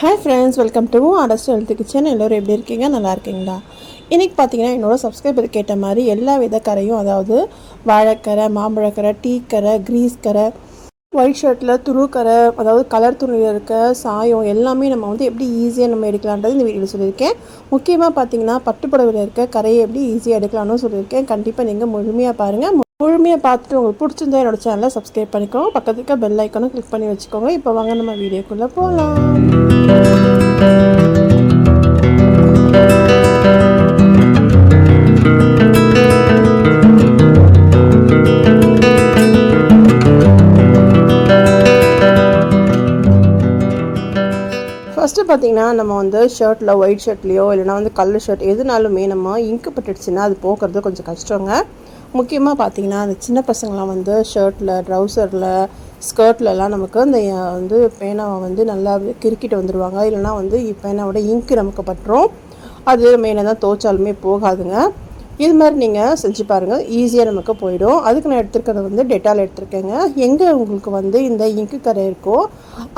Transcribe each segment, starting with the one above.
Hi friends, welcome to Adust Health Kitchen. எல்லாரும் எப்படி இருக்கீங்க? நல்லா இருக்கீங்களா? இன்னைக்கு பாத்தீங்கன்னா என்னோட சப்ஸ்கிரைபர் கேட்ட மாதிரி எல்லா வித கரையும், அதாவது வாழைக்கரை, மாம்பழக்கரை, டீ கரை, கிரீஸ் கரை, ஒயிட் ஷர்ட்ல துரு கரை, அதாவது கலர் துணியில் இருக்க சாயம் எல்லாமே நம்ம வந்து எப்படி ஈஸியாக நம்ம எடுக்கலான்றது இந்த வீடியோவில் சொல்லியிருக்கேன். முக்கியமாக பார்த்தீங்கன்னா பட்டுப்புடவையில் இருக்க கரையை எப்படி ஈஸியாக எடுக்கலாம்னு சொல்லியிருக்கேன். கண்டிப்பாக நீங்கள் முழுமையாக பாருங்கள். முழுமையாக பார்த்துட்டு உங்களுக்கு பிடிச்சிருந்தா என்னோட சேனலை சப்ஸ்கிரைப் பண்ணிக்கோங்க. பக்கத்துக்கு பெல் ஐக்கானும் கிளிக் பண்ணி வச்சுக்கோங்க. இப்போ வாங்க நம்ம வீடியோக்குள்ளே போகலாம். ஃபஸ்ட்டு பார்த்திங்கன்னா நம்ம வந்து ஷர்ட்டில் ஒயிட் ஷர்ட்லேயோ இல்லைனா வந்து கலர் ஷர்ட் எதுனாலுமே நம்ம இங்கு பட்டுடுச்சுன்னா அது போக்குறது கொஞ்சம் கஷ்டங்க. முக்கியமாக பார்த்திங்கன்னா அந்த சின்ன பசங்களாம் வந்து ஷர்ட்டில், ட்ரௌசரில், ஸ்கர்ட்லலாம் நமக்கு அந்த வந்து பேனாவை வந்து நல்லா கிறுக்கிட்டு வந்துடுவாங்க. இல்லைனா வந்து பேனாவோட இங்கு நமக்கு பட்டுரும். அது மேலே தான் துவைச்சாலுமே போகாதுங்க. இது மாதிரி நீங்கள் செஞ்சு பாருங்கள், ஈஸியாக நமக்கு போயிடும். அதுக்கு நான் எடுத்துருக்கிறது வந்து டெட்டால் எடுத்துருக்கேங்க. எங்கே உங்களுக்கு வந்து இந்த இங்கு கரை இருக்கோ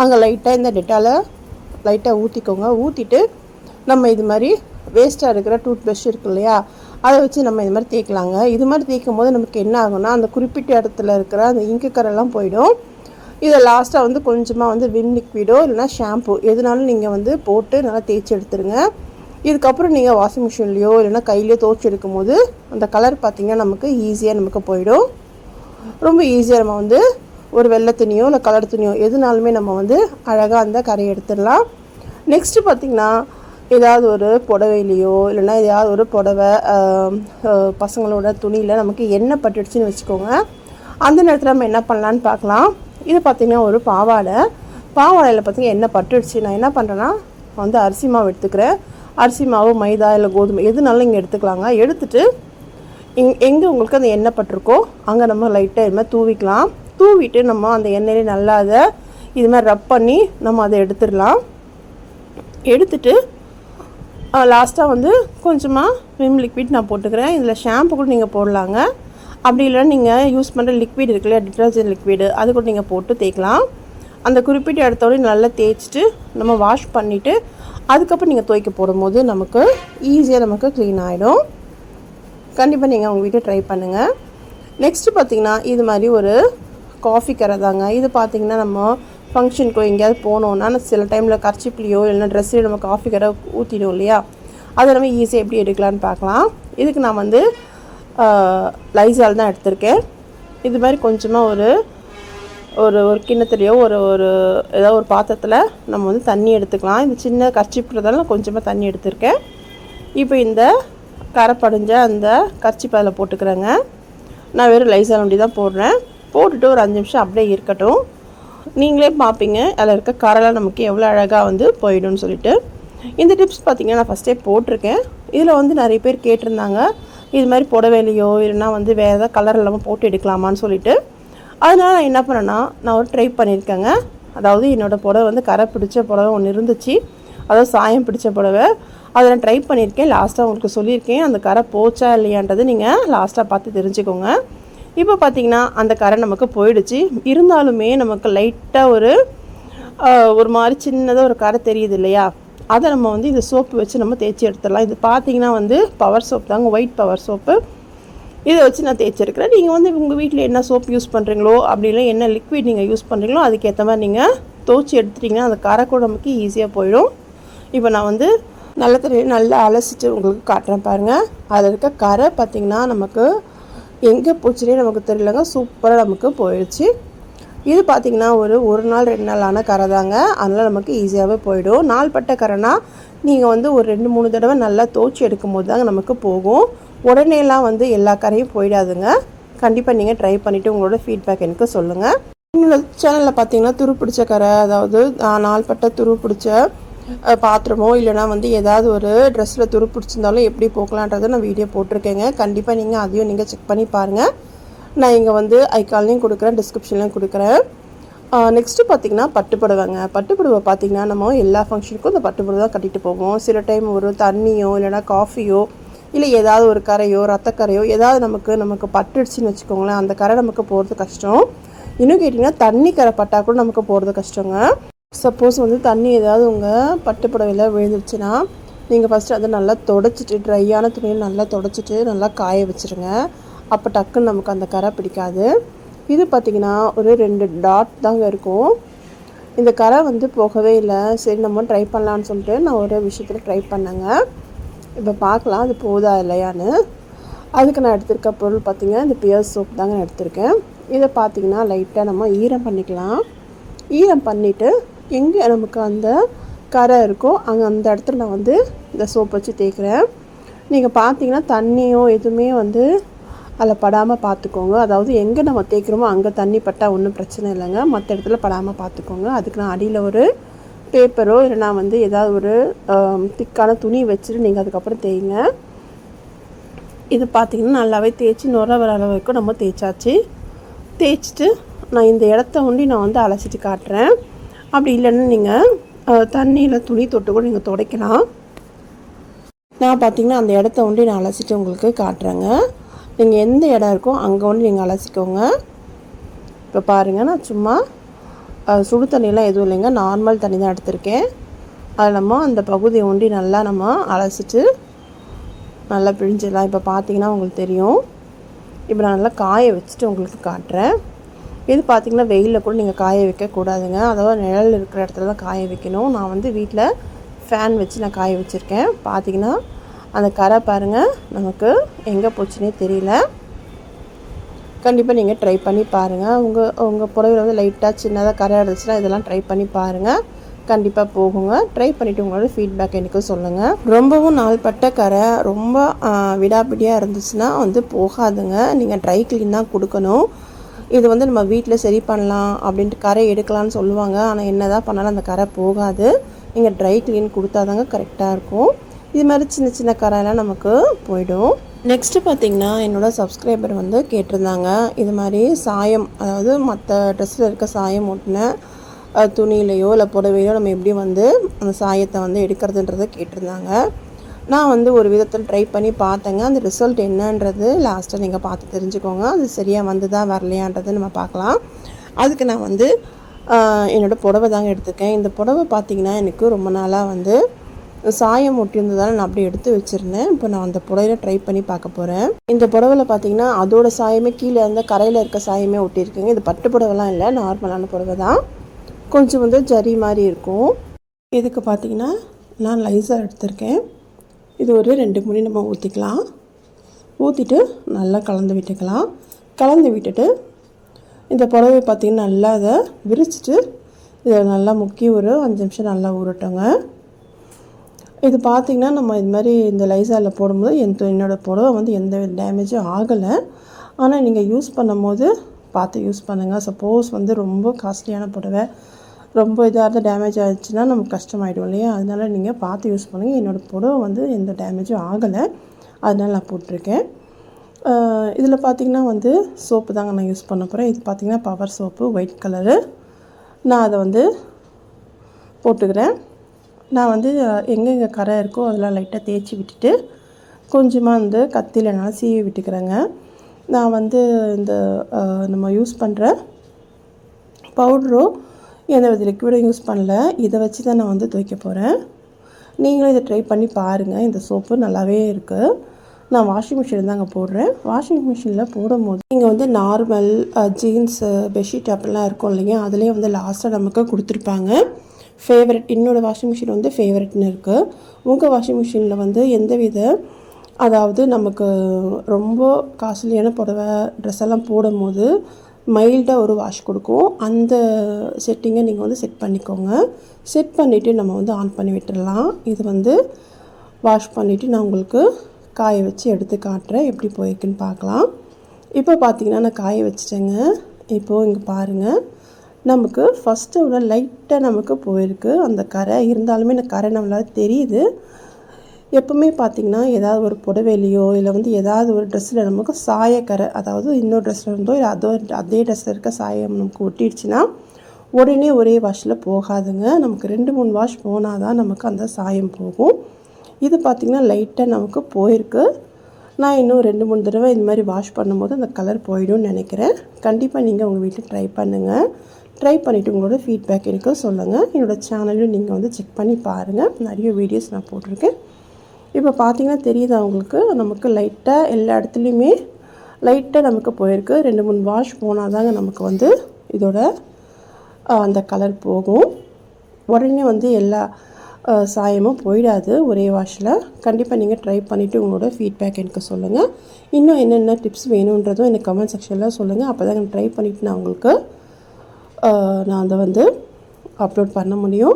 அங்கே லைட்டாக இந்த டெட்டாலை லைட்டாக ஊற்றிக்கோங்க. ஊற்றிட்டு நம்ம இது மாதிரி வேஸ்ட்டாக இருக்கிற டூத் ப்ரஷ் இருக்கு இல்லையா, அதை வச்சு நம்ம இது மாதிரி தேய்க்கலாங்க. இது மாதிரி தேய்க்கும் போது நமக்கு என்ன ஆகும்னா அந்த குறிப்பிட்ட இடத்துல இருக்கிற அந்த இங்கு கரெல்லாம் போயிடும். இதை லாஸ்ட்டாக வந்து கொஞ்சமாக வந்து விம் லிக்விடோ இல்லைனா ஷாம்பு எதுனாலும் நீங்கள் வந்து போட்டு நல்லா தேய்ச்சி எடுத்துருங்க. இதுக்கப்புறம் நீங்கள் வாஷிங் மிஷின்லேயோ இல்லைனா கையிலையோ துவைச்சி எடுக்கும் போது அந்த கலர் பார்த்திங்கன்னா நமக்கு ஈஸியாக நமக்கு போயிடும். ரொம்ப ஈஸியாக நம்ம வந்து ஒரு வெள்ளை துணியோ இல்லை கலர் துணியோ எதுனாலுமே நம்ம வந்து அழகாக அந்த கரையை எடுத்துடலாம். நெக்ஸ்ட்டு பார்த்திங்கன்னா ஏதாவது ஒரு புடவையிலையோ இல்லைனா ஏதாவது ஒரு புடவை பசங்களோட துணியில் நமக்கு எண்ணெய் பட்டுடுச்சுன்னு வச்சுக்கோங்க. அந்த நேரத்தில் நம்ம என்ன பண்ணலான்னு பார்க்கலாம். இது பார்த்திங்கன்னா ஒரு பாவாடையில் பார்த்திங்கன்னா எண்ணெய் பட்டுடுச்சு. நான் என்ன பண்ணுறேன்னா வந்து அரிசி மாவு எடுத்துக்கிறேன். அரிசி மாவு, மைதா இல்லை கோதுமை எதுனாலும் இங்கே எடுத்துக்கலாங்க. எடுத்துகிட்டு எங்கே உங்களுக்கு அந்த எண்ணெய் பட்டிருக்கோ அங்கே நம்ம லைட்டாக இது மாதிரி தூவிக்கலாம். தூவிட்டு நம்ம அந்த எண்ணெயிலே நல்லா அதை இது மாதிரி ரப் பண்ணி நம்ம அதை எடுத்துடலாம். எடுத்துட்டு லாஸ்ட்டாக வந்து கொஞ்சமாக விம் லிக்விட் நான் போட்டுக்கிறேன். இதில் ஷாம்பு கூட நீங்கள் போடலாங்க. அப்படி இல்லைன்னா நீங்கள் யூஸ் பண்ணுற லிக்விட் இருக்கு இல்லையா, டிட்டர்ஜென்ட் லிக்விடு, அது கூட நீங்கள் போட்டு தேய்க்கலாம். அந்த குறிப்பிட்ட இடத்தோட நல்லா தேய்ச்சிட்டு நம்ம வாஷ் பண்ணிவிட்டு அதுக்கப்புறம் நீங்கள் துவைக்க போடும்போது நமக்கு ஈஸியாக நமக்கு க்ளீன் ஆகிடும். கண்டிப்பாக நீங்கள் உங்கள் வீட்டை ட்ரை பண்ணுங்கள். நெக்ஸ்ட்டு பார்த்திங்கன்னா இது மாதிரி ஒரு காஃபி கரை தாங்க. இது பார்த்திங்கன்னா நம்ம ஃபங்க்ஷனுக்கோ எங்கேயாவது போனோன்னா சில டைமில் கர்ச்சிப்லேயோ இல்லைனா ட்ரெஸ்ஸையோ நம்ம காஃபி கரை ஊற்றிடும் இல்லையா, அதை நம்ம ஈஸியாக எப்படி எடுக்கலான்னு பார்க்கலாம். இதுக்கு நான் வந்து லைசால் தான் எடுத்திருக்கேன். இது மாதிரி கொஞ்சமாக ஒரு ஒரு ஒரு கிண்ணத்துலையோ ஒரு ஒரு ஏதாவது ஒரு பாத்திரத்தில் நம்ம வந்து தண்ணி எடுத்துக்கலாம். இந்த சின்ன கர்ச்சிப்ன்றதால நான் கொஞ்சமாக தண்ணி எடுத்திருக்கேன். இப்போ இந்த கரை படிஞ்ச அந்த கர்ச்சிப் அதில் போட்டுக்கிறேங்க. நான் வெறும் லைசால் ஒண்டி தான் போடுறேன். போட்டுட்டு ஒரு 5 நிமிஷம் அப்படியே இருக்கட்டும். நீங்களே பார்ப்பீங்க அதில் இருக்க கரெல்லாம் நமக்கு எவ்வளோ அழகாக வந்து போயிடும்னு சொல்லிட்டு. இந்த டிப்ஸ் பார்த்திங்கன்னா நான் ஃபஸ்ட்டே போட்டிருக்கேன். இதில் வந்து நிறைய பேர் கேட்டிருந்தாங்க இது மாதிரி புடவையிலையோ இல்லைனா வந்து வேறு ஏதாவது கலர் இல்லாமல் போட்டு எடுக்கலாமான்னு சொல்லிட்டு. அதனால் நான் என்ன பண்ணேன்னா நான் ஒரு ட்ரை பண்ணியிருக்கேங்க. அதாவது என்னோடய புடவை வந்து கரை பிடிச்ச புடவை ஒன்று இருந்துச்சு, அதாவது சாயம் பிடிச்ச புடவை. அதை நான் ட்ரை பண்ணியிருக்கேன். லாஸ்ட்டாக உங்களுக்கு சொல்லியிருக்கேன் அந்த கரை போச்சா இல்லையான்றது நீங்கள் லாஸ்ட்டாக பார்த்து தெரிஞ்சுக்கோங்க. இப்போ பார்த்திங்கன்னா அந்த கரை நமக்கு போயிடுச்சு. இருந்தாலுமே நமக்கு லைட்டாக ஒரு மாதிரி சின்னதாக ஒரு கரை தெரியுது இல்லையா, அதை நம்ம வந்து இந்த சோப்பு வச்சு நம்ம தேய்ச்சி எடுத்துடலாம். இது பார்த்திங்கன்னா வந்து பவர் சோப் தாங்க, ஒயிட் பவர் சோப்பு. இதை வச்சு நான் தேய்ச்சிருக்கிறேன். நீங்கள் வந்து உங்கள் வீட்டில் என்ன சோப் யூஸ் பண்ணுறீங்களோ அப்படி இல்லை என்ன லிக்விட் நீங்கள் யூஸ் பண்ணுறீங்களோ அதுக்கேற்ற மாதிரி நீங்கள் துவைச்சி எடுத்துட்டிங்கன்னா அந்த கரை கூட நமக்கு ஈஸியாக போயிடும். இப்போ நான் வந்து நல்ல தண்ணியில் நல்லா அலசிட்டு உங்களுக்கு காட்டுறேன் பாருங்கள். அதில் இருக்க கரை பார்த்திங்கன்னா நமக்கு எங்கே போச்சுனே நமக்கு தெரியலங்க, சூப்பராக நமக்கு போயிடுச்சு. இது பார்த்திங்கன்னா ஒரு நாள் 2 நாள் ஆன கரை தாங்க. அதனால் நமக்கு ஈஸியாகவே போயிடும். நாள்பட்ட கரைனா நீங்கள் வந்து ஒரு 2-3 தடவை நல்லா துவைச்சி எடுக்கும் போது தாங்க நமக்கு போகும். உடனேலாம் வந்து எல்லா கரையும் போயிடாதுங்க. கண்டிப்பாக நீங்கள் ட்ரை பண்ணிவிட்டு உங்களோட ஃபீட்பேக் எனக்கு சொல்லுங்கள். என்னோட சேனலில் பார்த்திங்கன்னா துரு பிடிச்ச கரை, அதாவது நாள்பட்ட துரு பிடிச்ச பாத்திரமோ இல்லைனா வந்து ஏதாவது ஒரு ட்ரெஸ்ஸில் துரு பிடிச்சிருந்தாலும் எப்படி போக்கலான்றதை நான் வீடியோ போட்டிருக்கேங்க. கண்டிப்பாக நீங்கள் அதையும் நீங்கள் செக் பண்ணி பாருங்கள். நான் இங்கே வந்து ஐகால்லையும் கொடுக்குறேன், டிஸ்கிரிப்ஷன்லையும் கொடுக்குறேன். நெக்ஸ்ட்டு பார்த்திங்கன்னா பட்டுப்புடவைங்க. பட்டுப்புடவை பார்த்திங்கன்னா நம்ம எல்லா ஃபங்க்ஷனுக்கும் இந்த பட்டுப்புடவை தான் கட்டிட்டு போவோம். சில டைம் ஒரு தண்ணியோ இல்லைனா காஃபியோ இல்லை ஏதாவது ஒரு கரையோ ரத்தக்கரையோ ஏதாவது நமக்கு பட்டுடுச்சுன்னு வச்சுக்கோங்களேன், அந்த கரை நமக்கு போகிறது கஷ்டம். இன்னும் கேட்டிங்கன்னா தண்ணி கரை பட்டா கூட நமக்கு போகிறது கஷ்டங்க. சப்போஸ் வந்து தண்ணி ஏதாவது உங்கள் பட்டு புடவையில் விழுந்துருச்சுன்னா நீங்கள் ஃபஸ்ட்டு அதை நல்லா தொடச்சிட்டு ட்ரையான துணியில் நல்லா தொடச்சிட்டு நல்லா காய வச்சுருங்க. அப்போ டக்குன்னு நமக்கு அந்த கரை பிடிக்காது. இது பார்த்திங்கன்னா ஒரு 2 டாட் தாங்க இருக்கும். இந்த கரை வந்து போகவே இல்லை. சரி நம்ம ட்ரை பண்ணலான்னு சொல்லிட்டு நான் ஒரு விஷயத்தில் ட்ரை பண்ணேங்க. இப்போ பார்க்கலாம் அது போதா இல்லையான்னு. அதுக்கு நான் எடுத்திருக்க பொருள் பார்த்திங்கன்னா இந்த பியர் சோப் தாங்க நான் எடுத்திருக்கேன். இதை பார்த்திங்கன்னா லைட்டாக நம்ம ஈரம் பண்ணிக்கலாம். ஈரம் பண்ணிவிட்டு எங்கே நமக்கு அந்த கரை இருக்கோ அந்த இடத்துல நான் வந்து இந்த சோப் வச்சு தேய்க்கிறேன். நீங்கள் பார்த்தீங்கன்னா தண்ணியோ எதுவுமே வந்து அதில் படாமல் பார்த்துக்கோங்க. அதாவது எங்கே நம்ம தேய்க்கிறோமோ அங்கே தண்ணி பட்டால் ஒன்றும் பிரச்சனை இல்லைங்க. மற்ற இடத்துல படாமல் பார்த்துக்கோங்க. அதுக்கு நான் அடியில் ஒரு பேப்பரோ இல்லைனா வந்து ஏதாவது ஒரு திக்கான துணி வச்சுட்டு நீங்கள் அதுக்கப்புறம் தேய்ங்க. இது பார்த்திங்கன்னா நல்லாவே தேய்ச்சி நுர வர அளவுக்கு நம்ம தேய்ச்சாச்சு. தேய்ச்சிட்டு நான் இந்த இடத்த ஒண்டி நான் வந்து அலசிட்டு காட்டுறேன். அப்படி இல்லைன்னா நீங்கள் தண்ணியில் துணி தொட்டு கூட நீங்கள் துடைக்கலாம். நான் பார்த்திங்கன்னா அந்த இடத்த ஒண்டி நான் அலசிட்டு உங்களுக்கு காட்டுறேங்க. நீங்கள் எந்த இடம் இருக்கோ அங்கே ஒன்று நீங்கள் அலசிக்கோங்க. இப்போ பாருங்கள் நான் சும்மா சுடு தண்ணியெலாம் எதுவும் இல்லைங்க, நார்மல் தண்ணி தான் எடுத்திருக்கேன். அதில் நம்ம அந்த பகுதியை ஒண்டி நல்லா நம்ம அலசிட்டு நல்லா பிழிஞ்சிடலாம். இப்போ பார்த்திங்கன்னா உங்களுக்கு தெரியும். இப்போ நான் நல்லா காய வச்சுட்டு உங்களுக்கு காட்டுறேன். இது பார்த்திங்கன்னா வெயிலில் கூட நீங்கள் காய வைக்கக்கூடாதுங்க. அதாவது நிழல் இருக்கிற இடத்துல தான் காய வைக்கணும். நான் வந்து வீட்டில் ஃபேன் வச்சு நான் காய வச்சுருக்கேன். பார்த்திங்கன்னா அந்த கரை பாருங்கள் நமக்கு எங்கே போச்சுன்னே தெரியல. கண்டிப்பாக நீங்கள் ட்ரை பண்ணி பாருங்கள். உங்கள் புடவையில் வந்து லைட்டாக சின்னதாக கரை இருந்துச்சுன்னா இதெல்லாம் ட்ரை பண்ணி பாருங்கள். கண்டிப்பாக போகுங்க. ட்ரை பண்ணிவிட்டு உங்களோட ஃபீட்பேக் எனக்கு சொல்லுங்கள். ரொம்பவும் நாள்பட்ட கரை ரொம்ப விடாப்பிடியாக இருந்துச்சுன்னா வந்து போகாதுங்க. நீங்கள் ட்ரை க்ளீன் தான் கொடுக்கணும். இது வந்து நம்ம வீட்டில் சரி பண்ணலாம் அப்படின்ட்டு கரை எடுக்கலான்னு சொல்லுவாங்க. ஆனால் என்ன தான் பண்ணாலும் அந்த கரை போகாது. நீங்கள் ட்ரை க்ளீன் கொடுத்தாதாங்க கரெக்டாக இருக்கும். இது மாதிரி சின்ன சின்ன கரையெல்லாம் நமக்கு போயிடும். நெக்ஸ்ட்டு பார்த்திங்கன்னா என்னோடய சப்ஸ்கிரைபர் வந்து கேட்டிருந்தாங்க இது மாதிரி சாயம், அதாவது மற்ற ட்ரெஸ்ஸில் இருக்க சாயம் ஒட்டின துணியிலையோ இல்லை புடவையோ நம்ம எப்படி வந்து அந்த சாயத்தை வந்து எடுக்கிறதுன்றதை கேட்டிருந்தாங்க. நான் வந்து ஒரு விதத்தில் ட்ரை பண்ணி பார்த்தேங்க. அந்த ரிசல்ட் என்னன்றது லாஸ்ட்டாக நீங்கள் பார்த்து தெரிஞ்சுக்கோங்க. அது சரியாக வந்துதா வரலையான்றது நம்ம பார்க்கலாம். அதுக்கு நான் வந்து என்னோடய புடவை தாங்க எடுத்துருக்கேன். இந்த புடவை பார்த்திங்கன்னா எனக்கு ரொம்ப நாளாக வந்து சாயம் ஒட்டியிருந்ததால் நான் அப்படியே எடுத்து வச்சுருந்தேன். இப்போ நான் அந்த புடவையில் ட்ரை பண்ணி பார்க்க போகிறேன். இந்த புடவையில் பார்த்திங்கன்னா அதோட சாயமே கீழே இருந்த கரையில் இருக்க சாயமே ஒட்டியிருக்குங்க. இது பட்டு புடவைலாம் இல்லை, நார்மலான புடவை தான். கொஞ்சம் வந்து ஜரி மாதிரி இருக்கும். இதுக்கு பார்த்திங்கன்னா நான் லைசர் எடுத்திருக்கேன். இது ஒரு 2 முடி நம்ம ஊற்றிக்கலாம். ஊற்றிட்டு நல்லா கலந்து விட்டுக்கலாம். கலந்து விட்டுட்டு இந்த புடவை பார்த்திங்கன்னா நல்லா அதை விரிச்சிட்டு இதை நல்லா முக்கி ஒரு 5 நிமிஷம் நல்லா ஊறட்டோங்க. இது பார்த்திங்கன்னா நம்ம இது மாதிரி இந்த லைசாலில் போடும்போது என்னோடய புடவை வந்து எந்த டேமேஜும் ஆகலை. ஆனால் நீங்கள் யூஸ் பண்ணும்போது பார்த்து யூஸ் பண்ணுங்கள். சப்போஸ் வந்து ரொம்ப காஸ்ட்லியான புடவை ரொம்ப இதாக இருந்தால் டேமேஜ் ஆகிடுச்சுன்னா நமக்கு கஷ்டமாயிடும் இல்லையா? அதனால் நீங்கள் பார்த்து யூஸ் பண்ணுங்கள். என்னோடய புடவை வந்து எந்த டேமேஜும் ஆகலை, அதனால் நான் போட்டிருக்கேன். இதில் பார்த்திங்கன்னா வந்து சோப்பு தாங்க நான் யூஸ் பண்ண போகிறேன். இது பார்த்திங்கன்னா பவர் சோப்பு ஒயிட் கலரு. நான் அதை வந்து போட்டுக்கிறேன். நான் வந்து எங்கெங்கே கரை இருக்கோ அதெல்லாம் லைட்டாக தேய்ச்சி விட்டுட்டு கொஞ்சமாக வந்து கத்தியில் என்னால் சீவி விட்டுக்கிறேங்க. நான் வந்து இந்த நம்ம யூஸ் பண்ணுற பவுட்ரோ எந்த வித லிக்விடும் யூஸ் பண்ணல. இதை வச்சு தான் நான் வந்து துவைக்க போகிறேன். நீங்களும் இதை ட்ரை பண்ணி பாருங்கள். இந்த சோப்பு நல்லாவே இருக்குது. நான் வாஷிங் மிஷின் தாங்க போடுறேன். வாஷிங் மிஷினில் போடும்போது நீங்கள் வந்து நார்மல் ஜீன்ஸு பெட்ஷீட் அப்படிலாம் இருக்கும் இல்லைங்க, அதுலேயே வந்து லாஸ்ட்டாக நமக்கு கொடுத்துருப்பாங்க ஃபேவரட். என்னோடய வாஷிங் மிஷின் வந்து ஃபேவரட்னு இருக்குது. உங்கள் வாஷிங் மிஷினில் வந்து எந்தவித அதாவது நமக்கு ரொம்ப காஸ்ட்லியான புடவை ட்ரெஸ் எல்லாம் போடும்போது மைல்டாக ஒரு வாஷ் கொடுக்கும். அந்த செட்டிங்கை நீங்கள் வந்து செட் பண்ணிக்கோங்க. செட் பண்ணிவிட்டு நம்ம வந்து ஆன் பண்ணி விட்டுடலாம். இது வந்து வாஷ் பண்ணிவிட்டு நான் உங்களுக்கு காய வச்சு எடுத்து காட்டுறேன், எப்படி போயிருக்குன்னு பார்க்கலாம். இப்போ பார்த்திங்கன்னா நான் காய வச்சுட்டேங்க. இப்போது இங்கே பாருங்கள், நமக்கு ஃபஸ்ட்டு விட லைட்டாக நமக்கு போயிருக்கு அந்த கரை. இருந்தாலுமே இந்த கரை நம்மளால் தெரியுது. எப்போவுமே பார்த்திங்கன்னா ஏதாவது ஒரு புடவையிலையோ இல்லை வந்து ஏதாவது ஒரு ட்ரெஸ்ஸில் நமக்கு சாயக்கரை, அதாவது இன்னொரு ட்ரெஸ்ஸில் இருந்தோ இல்லை அதே ட்ரெஸ்ஸில் இருக்க சாயம் நமக்கு ஒட்டிடுச்சுன்னா உடனே ஒரே வாஷில் போகாதுங்க. நமக்கு 2-3 வாஷ் போனால் தான் நமக்கு அந்த சாயம் போகும். இது பார்த்திங்கன்னா லைட்டாக நமக்கு போயிருக்கு. நான் இன்னும் 2-3 தடவை இந்த மாதிரி வாஷ் பண்ணும்போது அந்த கலர் போயிடும்னு நினைக்கிறேன். கண்டிப்பாக நீங்கள் உங்கள் வீட்டில் ட்ரை பண்ணுங்கள். ட்ரை பண்ணிவிட்டு உங்களோட ஃபீட்பேக் எனக்கு சொல்லுங்கள். என்னோடய சேனலையும் நீங்கள் வந்து செக் பண்ணி பாருங்கள். நிறைய வீடியோஸ் நான் போட்டிருக்கேன். இப்போ பார்த்தீங்கன்னா தெரியுது அவங்களுக்கு நமக்கு லைட்டாக எல்லா இடத்துலையுமே லைட்டாக நமக்கு போயிருக்கு. 2-3 வாஷ் போனால் தாங்க நமக்கு வந்து இதோட அந்த கலர் போகும். உடனே வந்து எல்லா சாயமும் போயிடாது ஒரே வாஷில். கண்டிப்பாக நீங்கள் ட்ரை பண்ணிவிட்டு உங்களோட ஃபீட்பேக் எனக்கு சொல்லுங்கள். இன்னும் என்னென்ன டிப்ஸ் வேணுன்றதும் எனக்கு கமெண்ட் செக்ஷனில் சொல்லுங்கள். அப்போ தான் ட்ரை பண்ணிவிட்டு நான் உங்களுக்கு நான் அதை வந்து அப்லோட் பண்ண முடியும்.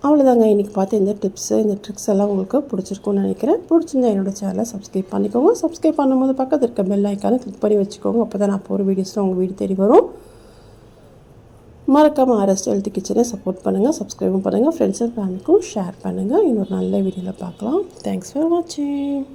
அவ்வளோதாங்க இன்றைக்கி பார்த்து இந்த டிப்ஸு இந்த ட்ரிக்ஸ் எல்லாம் உங்களுக்கு பிடிச்சிருக்கும்னு நினைக்கிறேன். பிடிச்சிருந்தா என்னோடய சேனலை சப்ஸ்கிரைப் பண்ணிக்கோங்க. சப்ஸ்கிரைப் பண்ணும்போது பக்கத்தில் இருக்க பெல் ஐக்கானை கிளிக் பண்ணி வச்சுக்கோங்க. அப்போ தான் நான் போகிற வீடியோஸில் உங்கள் வீடு தேடி வரும். மறக்காமல் ஆர்எஸ்டி ஹெல்த் கிச்சனை சப்போர்ட் பண்ணுங்கள், சப்ஸ்கிரைபும் பண்ணுங்கள், ஃப்ரெண்ட்ஸ் அண்ட் ஃபேமிலிக்கும் ஷேர் பண்ணுங்கள். இன்னொரு நல்ல வீடியோவில் பார்க்கலாம். தேங்க்ஸ் ஃபார் வாட்சிங்.